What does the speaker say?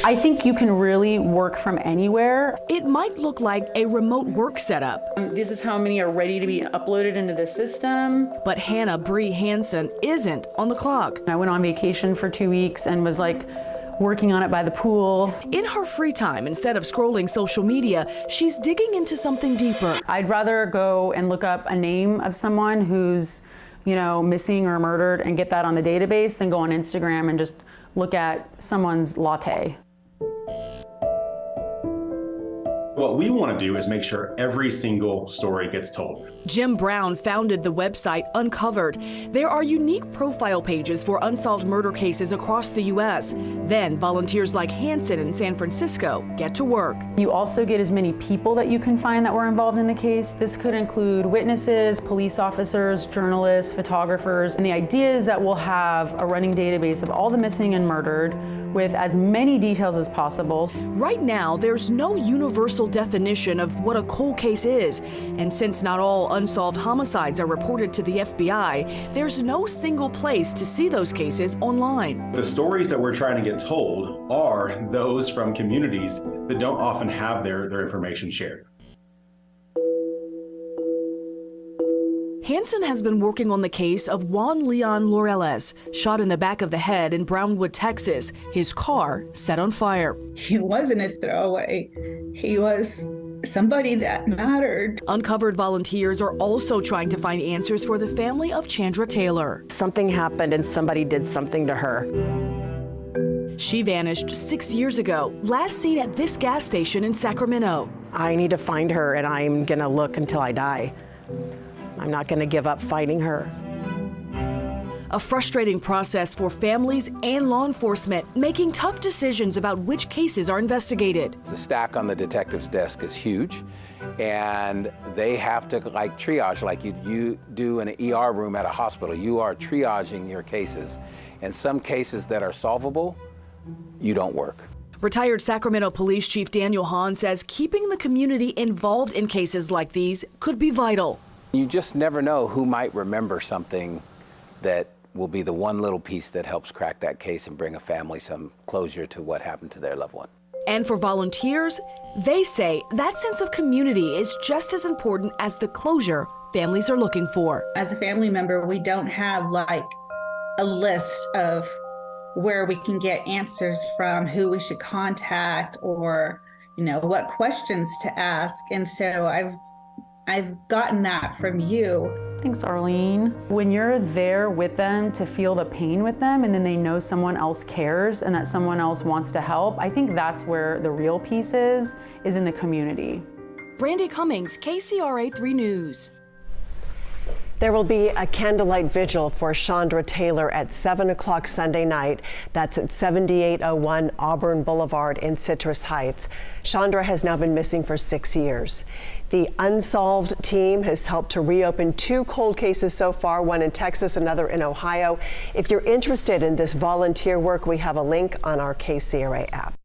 I think you can really work from anywhere. It might look like a remote work setup. This is how many are ready to be uploaded into the system. But Hannah Bree Hansen isn't on the clock. I went on vacation for 2 weeks and was like working on it by the pool. In her free time, instead of scrolling social media, she's digging into something deeper. I'd rather go and look up a name of someone who's, missing or murdered and get that on the database than go on Instagram and just look at someone's latte. What we want to do is make sure every single story gets told. Jim Brown founded the website Uncovered. There are unique profile pages for unsolved murder cases across the U.S. Then volunteers like Hansen in San Francisco get to work. You also get as many people that you can find that were involved in the case. This could include witnesses, police officers, journalists, photographers. And the idea is that we'll have a running database of all the missing and murdered with as many details as possible. Right now, there's no universal definition of what a cold case is. And since not all unsolved homicides are reported to the FBI, there's no single place to see those cases online. The stories that we're trying to get told are those from communities that don't often have their information shared. Hansen has been working on the case of Juan Leon Laureles, shot in the back of the head in Brownwood, Texas, his car set on fire. He wasn't a throwaway. He was somebody that mattered. Uncovered volunteers are also trying to find answers for the family of Chandra Taylor. Something happened and somebody did something to her. She vanished 6 years ago, last seen at this gas station in Sacramento. I need to find her, and I'm gonna look until I die. I'm not going to give up fighting her. A frustrating process for families and law enforcement, making tough decisions about which cases are investigated. The stack on the detective's desk is huge, and they have to triage like you do in an ER room at a hospital. You are triaging your cases, and some cases that are solvable, you don't work. Retired Sacramento Police Chief Daniel Hahn says keeping the community involved in cases like these could be vital. You just never know who might remember something that will be the one little piece that helps crack that case and bring a family some closure to what happened to their loved one. And for volunteers, they say that sense of community is just as important as the closure families are looking for. As a family member, we don't have like a list of where we can get answers from, who we should contact, or what questions to ask. And so I've gotten that from you. Thanks, Arlene. When you're there with them to feel the pain with them, and then they know someone else cares and that someone else wants to help, I think that's where the real piece is in the community. Brandy Cummings, KCRA 3 News. There will be a candlelight vigil for Chandra Taylor at 7 o'clock Sunday night. That's at 7801 Auburn Boulevard in Citrus Heights. Chandra has now been missing for 6 years. The Unsolved team has helped to reopen 2 cold cases so far, one in Texas, another in Ohio. If you're interested in this volunteer work, we have a link on our KCRA app.